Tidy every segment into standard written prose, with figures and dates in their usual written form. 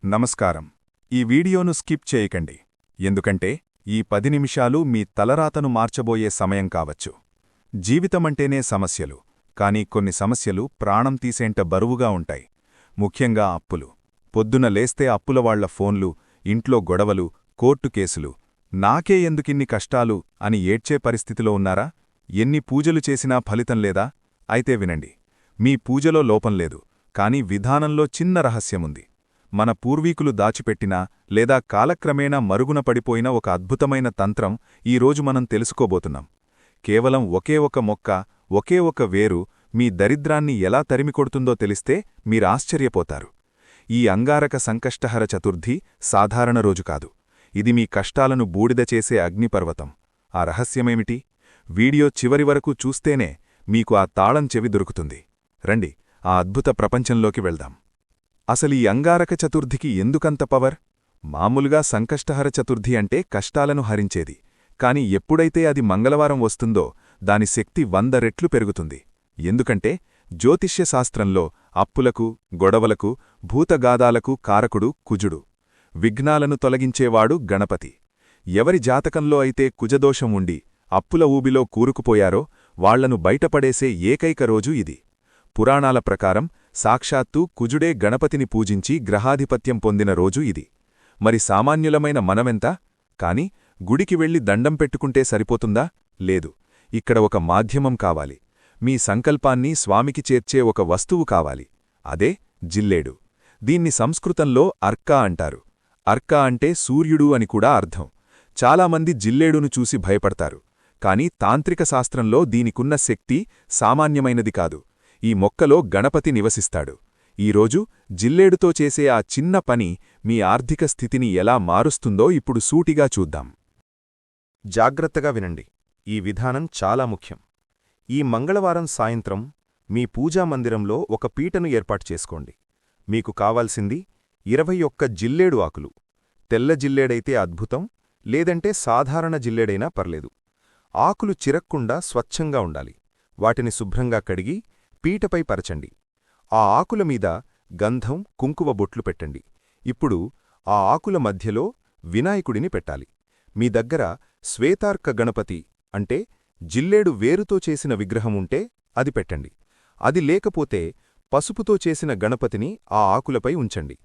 నమస్కారం. ఈ వీడియోను స్కిప్ చేయకండి, ఎందుకంటే ఈ 10 నిమిషాలు మీ తలరాతను మార్చబోయే సమయం కావచ్చు. జీవితమంటేనే సమస్యలు, కానీ కొన్ని సమస్యలు ప్రాణం తీసేంట బరువుగా ఉంటాయి. ముఖ్యంగా అప్పులు. పొద్దున లేస్తే అప్పులవాళ్ల ఫోన్లు, ఇంట్లో గొడవలు, కోర్టు కేసులు. నాకే ఎందుకిన్ని కష్టాలు అని ఏడ్చే పరిస్థితిలో ఉన్నారా? ఎన్ని పూజలు చేసినా ఫలితం లేదా? అయితే వినండి. మీ పూజలో లోపం లేదు, కానీ విధానంలో చిన్న రహస్యముంది. మన పూర్వీకులు దాచిపెట్టినా లేదా కాలక్రమేణా మరుగున పడిపోయిన ఒక అద్భుతమైన తంత్రం ఈరోజు మనం తెలుసుకోబోతున్నాం. కేవలం ఒకే ఒక మొక్క, ఒకే ఒక వేరు మీ దరిద్రాన్ని ఎలా తరిమికొడుతుందో తెలిస్తే మీరాశ్చర్యపోతారు. ఈ అంగారక సంకష్టహర చతుర్థి సాధారణ రోజు కాదు. ఇది మీ కష్టాలను బూడిద చేసే అగ్నిపర్వతం. ఆ రహస్యమేమిటి? వీడియో చివరి వరకు చూస్తేనే మీకు ఆ తాళం చెవి దొరుకుతుంది. రండి, ఆ అద్భుత ప్రపంచంలోకి వెళ్దాం. అసలీ అంగారక చతుర్థికి ఎందుకంత పవర్? మామూలుగా సంకష్టహర చతుర్థి అంటే కష్టాలను హరించేది. కాని ఎప్పుడైతే అది మంగళవారం వస్తుందో దాని శక్తి 100 రెట్లు పెరుగుతుంది. ఎందుకంటే జ్యోతిష్యశాస్త్రంలో అప్పులకు, గొడవలకు, భూతగాదాలకు కారకుడు కుజుడు. విఘ్నాలను తొలగించేవాడు గణపతి. ఎవరి జాతకంలో అయితే కుజదోషం ఉండి అప్పుల ఊబిలో కూరుకుపోయారో వాళ్లను బయటపడేసే ఏకైక రోజు ఇది. పురాణాల ప్రకారం సాక్షాత్తూ కుజుడే గణపతిని పూజించి గ్రహాధిపత్యం పొందిన రోజు ఇది. మరి సామాన్యులమైన మనమెంత? కాని గుడికి వెళ్లి దండం పెట్టుకుంటే సరిపోతుందా? లేదు. ఇక్కడ ఒక మాధ్యమం కావాలి. మీ సంకల్పాన్ని స్వామికి చేర్చే ఒక వస్తువు కావాలి. అదే జిల్లేడు. దీన్ని సంస్కృతంలో అర్కా అంటారు. అర్కా అంటే సూర్యుడు అని కూడా అర్థం. చాలామంది జిల్లేడును చూసి భయపడతారు. కాని తాంత్రిక శాస్త్రంలో దీనికున్న శక్తి సామాన్యమైనది కాదు. ఈ మొక్కలో గణపతి నివసిస్తాడు. ఈరోజు జిల్లేడుతో చేసే ఆ చిన్న పని మీ ఆర్థిక స్థితిని ఎలా మారుస్తుందో ఇప్పుడు సూటిగా చూద్దాం. జాగ్రత్తగా వినండి. ఈ విధానం చాలా ముఖ్యం. ఈ మంగళవారం సాయంత్రం మీ పూజామందిరంలో ఒక పీటను ఏర్పాటు చేసుకోండి. మీకు కావాల్సింది 21 జిల్లేడు ఆకులు. తెల్ల జిల్లేడైతే అద్భుతం, లేదంటే సాధారణ జిల్లేడైనా పర్లేదు. ఆకులు చిరక్కుండా స్వచ్ఛంగా ఉండాలి. వాటిని శుభ్రంగా కడిగి పీటపై పరచండి. ఆ ఆకుల మీద గంధం, కుంకుమ బొట్లు పెట్టండి. ఇప్పుడు ఆ ఆకుల మధ్యలో వినాయకుడిని పెట్టాలి. మీ దగ్గర శ్వేతార్క గణపతి అంటే జిల్లేడు వేరుతో చేసిన విగ్రహముంటే అది పెట్టండి. అది లేకపోతే పసుపుతో చేసిన గణపతిని ఆ ఆకులపై ఉంచండి.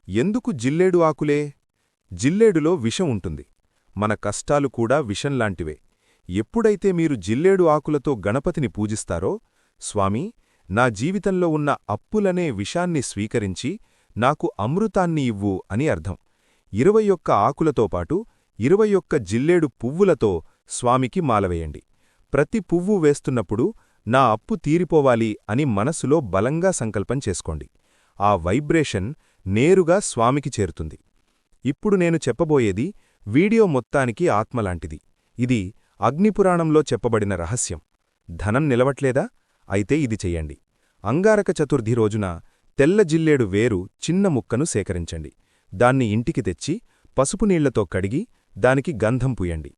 ఎందుకు జిల్లేడు ఆకులే? జిల్లేడులో విషం ఉంటుంది. మన కష్టాలు కూడా విషంలాంటివే. ఎప్పుడైతే మీరు జిల్లేడు ఆకులతో గణపతిని పూజిస్తారో, స్వామీ, నా జీవితంలో ఉన్న అప్పులనే విషాన్ని స్వీకరించి నాకు అమృతాన్ని ఇవ్వు అని అర్థం. 21 ఆకులతో పాటు 21 జిల్లేడు పువ్వులతో స్వామికి మాలవేయండి. ప్రతి పువ్వు వేస్తున్నప్పుడు నా అప్పు తీరిపోవాలి అని మనసులో బలంగా సంకల్పం చేసుకోండి. ఆ వైబ్రేషన్ నేరుగా స్వామికి చేరుతుంది. ఇప్పుడు నేను చెప్పబోయేది వీడియో మొత్తానికి ఆత్మలాంటిది. ఇది అగ్నిపురాణంలో చెప్పబడిన రహస్యం. ధనం నిలవట్లేదా? అయితే ఇది చెయ్యండి. అంగారక చతుర్థి రోజున తెల్ల జిల్లేడు వేరు చిన్న ముక్కను సేకరించండి. దాన్ని ఇంటికి తెచ్చి పసుపు నీళ్లతో కడిగి దానికి గంధం పూయండి.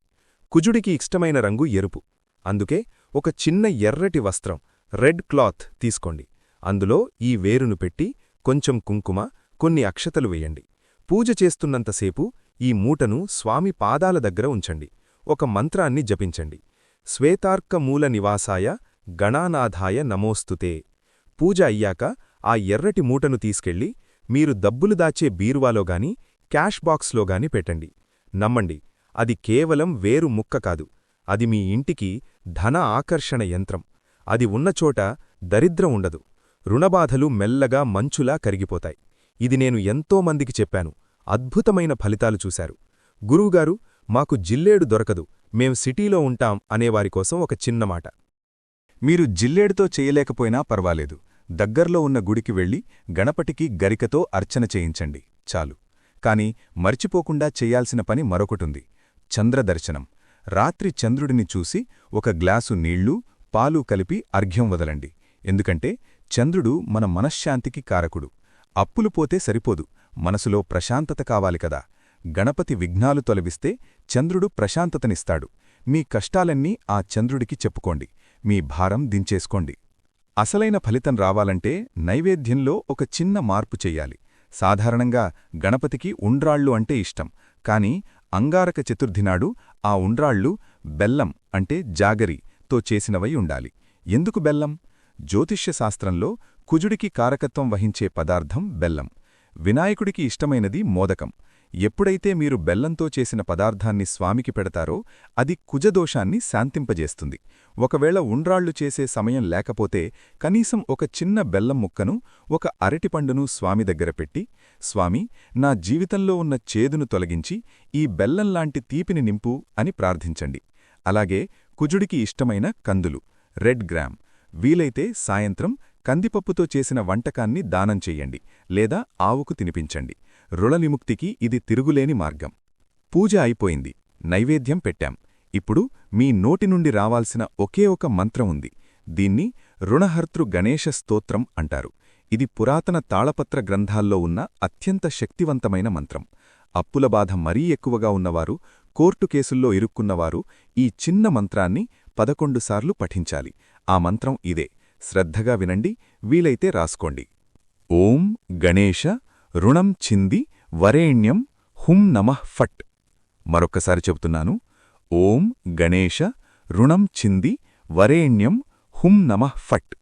కుజుడికి ఇష్టమైన రంగు ఎరుపు. అందుకే ఒక చిన్న ఎర్రటి వస్త్రం, రెడ్ క్లాత్ తీసుకోండి. అందులో ఈ వేరును పెట్టి కొంచెం కుంకుమ, కొన్ని అక్షతలు వేయండి. పూజ చేస్తున్నంతసేపు ఈ మూటను స్వామి పాదాల దగ్గర ఉంచండి. ఒక మంత్రాన్ని జపించండి. శ్వేతార్క మూల నివాసాయ గణానాథాయ నమోస్తుతే. పూజ అయ్యాక ఆ ఎర్రటి మూటను తీసుకెళ్లి మీరు డబ్బులు దాచే బీరువాలోగాని, క్యాష్ బాక్స్లోగాని పెట్టండి. నమ్మండి, అది కేవలం వేరు ముక్క కాదు. అది మీ ఇంటికి ధన ఆకర్షణ యంత్రం. అది ఉన్నచోట దరిద్రం ఉండదు. రుణబాధలు మెల్లగా మంచులా కరిగిపోతాయి. ఇది నేను ఎంతోమందికి చెప్పాను. అద్భుతమైన ఫలితాలు చూశారు. గురువుగారు, మాకు జిల్లేడు దొరకదు, మేం సిటీలో ఉంటాం అనేవారికోసం ఒక చిన్నమాట. మీరు జిల్లేడుతో చేయలేకపోయినా పర్వాలేదు. దగ్గర్లో ఉన్న గుడికి వెళ్లి గణపతికి గరికతో అర్చన చేయించండి, చాలు. కాని మర్చిపోకుండా చెయ్యాల్సిన పని మరొకటుంది: చంద్రదర్శనం. రాత్రి చంద్రుడిని చూసి ఒక గ్లాసు నీళ్లు, పాలు కలిపి అర్ఘ్యం వదలండి. ఎందుకంటే చంద్రుడు మన మనశ్శాంతికి కారకుడు. అప్పులు పోతే సరిపోదు, మనసులో ప్రశాంతత కావాలి కదా. గణపతి విఘ్నాలు తొలగిస్తే చంద్రుడు ప్రశాంతతనిస్తాడు. మీ కష్టాలన్నీ ఆ చంద్రుడికి చెప్పుకోండి. మీ భారం దించేసుకోండి. అసలైన ఫలితం రావాలంటే నైవేద్యంలో ఒక చిన్న మార్పు చెయ్యాలి. సాధారణంగా గణపతికి ఉండ్రాళ్ళు అంటే ఇష్టం, కాని అంగారక చతుర్థినాడు ఆ ఉండ్రాళ్ళు బెల్లం అంటే జాగరితో చేసినవై ఉండాలి. ఎందుకు బెల్లం? జ్యోతిష్య శాస్త్రంలో కుజుడికి కారకత్వం వహించే పదార్థం బెల్లం. వినాయకుడికి ఇష్టమైనది మోదకం. ఎప్పుడైతే మీరు బెల్లంతో చేసిన పదార్థాన్ని స్వామికి పెడతారో అది కుజదోషాన్ని శాంతింపజేస్తుంది. ఒకవేళ ఉండ్రాళ్లు చేసే సమయం లేకపోతే కనీసం ఒక చిన్న బెల్లం ముక్కను, ఒక అరటిపండును స్వామి దగ్గర పెట్టి, స్వామి, నా జీవితంలో ఉన్న చేదును తొలగించి ఈ బెల్లంలాంటి తీపిని నింపు అని ప్రార్థించండి. అలాగే కుజుడికి ఇష్టమైన కందులు, రెడ్ గ్రామ్, వీలైతే సాయంత్రం కందిపప్పుతో చేసిన వంటకాన్ని దానం చెయ్యండి లేదా ఆవుకు తినిపించండి. రుణవిముక్తికి ఇది తిరుగులేని మార్గం. పూజ అయిపోయింది, నైవేద్యం పెట్టాం. ఇప్పుడు మీ నోటి నుండి రావాల్సిన ఒకే ఒక మంత్రం ఉంది. దీన్ని రుణహర్తృ గణేశ స్తోత్రం అంటారు. ఇది పురాతన తాళపత్ర గ్రంథాల్లో ఉన్న అత్యంత శక్తివంతమైన మంత్రం. అప్పుల బాధ మరీ ఎక్కువగా ఉన్నవారు, కోర్టు కేసుల్లో ఇరుక్కున్నవారు ఈ చిన్న మంత్రాన్ని 11 సార్లు పఠించాలి. ఆ మంత్రం ఇదే. శ్రద్ధగా వినండి, వీలైతే రాసుకోండి. ఓం గణేశ రుణం చింది వరేణ్యం హుం నమః ఫట్. మరొక్కసారి చెబుతున్నాను. ఓం గణేశ రుణం చింది వరేణ్యం హుం నమః ఫట్.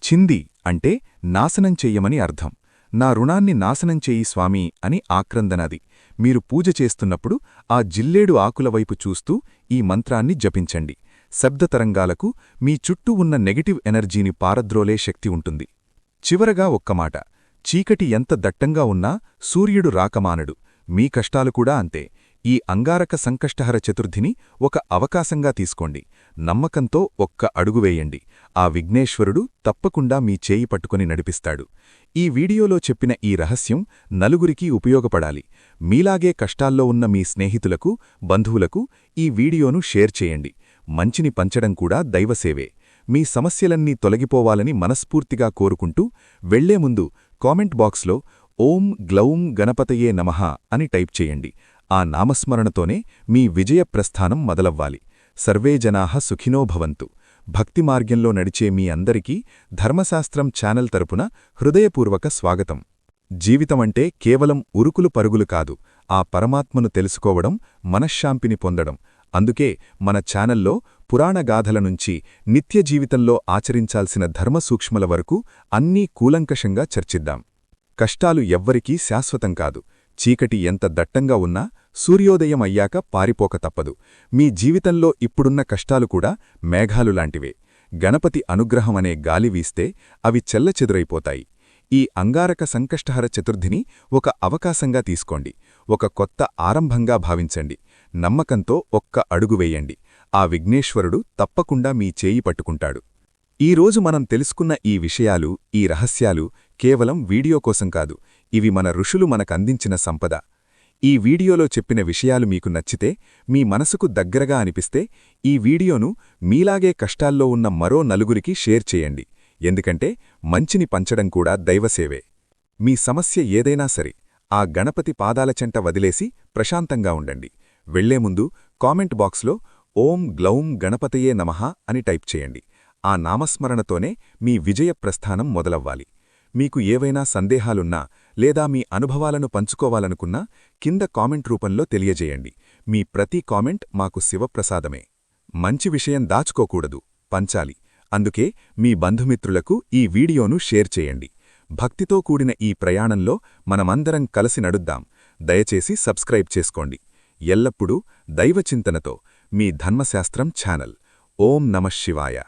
చింది అంటే నాశనం చెయ్యమని అర్థం. నా రుణాన్ని నాశనం చెయ్యి స్వామీ అని ఆక్రందనది. మీరు పూజ చేస్తున్నప్పుడు ఆ జిల్లేడు ఆకుల వైపు చూస్తూ ఈ మంత్రాన్ని జపించండి. శబ్దతరంగాలకు మీ చుట్టూ ఉన్న నెగటివ్ ఎనర్జీని పారద్రోలే శక్తి ఉంటుంది. చివరగా ఒక్క మాట. చీకటి ఎంత దట్టంగా ఉన్నా సూర్యుడు రాకమానడు. మీ కష్టాలు కూడా అంతే. ఈ అంగారక సంకష్టహర చతుర్థిని ఒక అవకాశంగా తీసుకోండి. నమ్మకంతో ఒక్క అడుగు వేయండి. ఆ విఘ్నేశ్వరుడు తప్పకుండా మీ చేయి పట్టుకుని నడిపిస్తాడు. ఈ వీడియోలో చెప్పిన ఈ రహస్యం నలుగురికి ఉపయోగపడాలి. మీలాగే కష్టాల్లో ఉన్న మీ స్నేహితులకు, బంధువులకు ఈ వీడియోను షేర్ చేయండి. మంచిని పంచడం కూడా దైవసేవే. మీ సమస్యలన్నీ తొలగిపోవాలని మనస్ఫూర్తిగా కోరుకుంటూ వెళ్లే ముందు కామెంట్ బాక్స్లో ఓం గ్లౌం గణపతయే నమః అని టైప్ చేయండి. ఆ నామస్మరణతోనే మీ విజయ ప్రస్థానం మొదలవ్వాలి. సర్వే జనాః సుఖినో భవంతు. భక్తి మార్గంలో నడిచే మీ అందరికీ ధర్మశాస్త్రం ఛానల్ తరపున హృదయపూర్వక స్వాగతం. జీవితమంటే కేవలం ఉరుకులు పరుగులు కాదు, ఆ పరమాత్మను తెలుసుకోవడం, మనశ్శాంతిని పొందడం. అందుకే మన ఛానల్లో పురాణగాథల నుంచి నిత్య జీవితంలో ఆచరించాల్సిన ధర్మసూక్ష్మల వరకు అన్నీ కూలంకషంగా చర్చిద్దాం. కష్టాలు ఎవ్వరికీ శాశ్వతం కాదు. చీకటి ఎంత దట్టంగా ఉన్నా సూర్యోదయం అయ్యాక పారిపోక తప్పదు. మీ జీవితంలో ఇప్పుడున్న కష్టాలు కూడా మేఘాలులాంటివే. గణపతి అనుగ్రహమనే గాలి వీస్తే అవి చెల్లచెదురైపోతాయి. ఈ అంగారక సంకష్టహర చతుర్థిని ఒక అవకాశంగా తీసుకోండి. ఒక కొత్త ఆరంభంగా భావించండి. నమ్మకంతో ఒక్క అడుగు వేయండి. ఆ విఘ్నేశ్వరుడు తప్పకుండా మీ చేయి పట్టుకుంటాడు. ఈరోజు మనం తెలుసుకున్న ఈ విషయాలు, ఈ రహస్యాలు కేవలం వీడియో కోసం కాదు. ఇవి మన ఋషులు మనకందించిన సంపద. ఈ వీడియోలో చెప్పిన విషయాలు మీకు నచ్చితే, మీ మనసుకు దగ్గరగా అనిపిస్తే ఈ వీడియోను మీలాగే కష్టాల్లో ఉన్న మరో నలుగురికి షేర్ చేయండి. ఎందుకంటే మంచిని పంచడం కూడా దైవసేవే. మీ సమస్య ఏదైనా సరే ఆ గణపతి పాదాల చెంట వదిలేసి ప్రశాంతంగా ఉండండి. వెళ్లే ముందు కామెంట్ బాక్స్లో ఓం గ్లౌం గణపతయే నమః అని టైప్ చేయండి. ఆ నామస్మరణతోనే మీ విజయ ప్రస్థానం మొదలవ్వాలి. మీకు ఏవైనా సందేహాలున్నా లేదా మీ అనుభవాలను పంచుకోవాలనుకున్నా కింద కామెంట్ రూపంలో తెలియజేయండి. మీ ప్రతి కామెంట్ మాకు శివప్రసాదమే. మంచి విషయం దాచుకోకూడదు, పంచాలి. అందుకే మీ బంధుమిత్రులకు ఈ వీడియోను షేర్ చేయండి. భక్తితో కూడిన ఈ ప్రయాణంలో మనమందరం కలిసి నడుద్దాం. దయచేసి సబ్స్క్రైబ్ చేసుకోండి. ఎల్లప్పుడూ దైవచింతనతో మీ ధర్మశాస్త్రం ఛానల్. ఓం నమః శివాయ.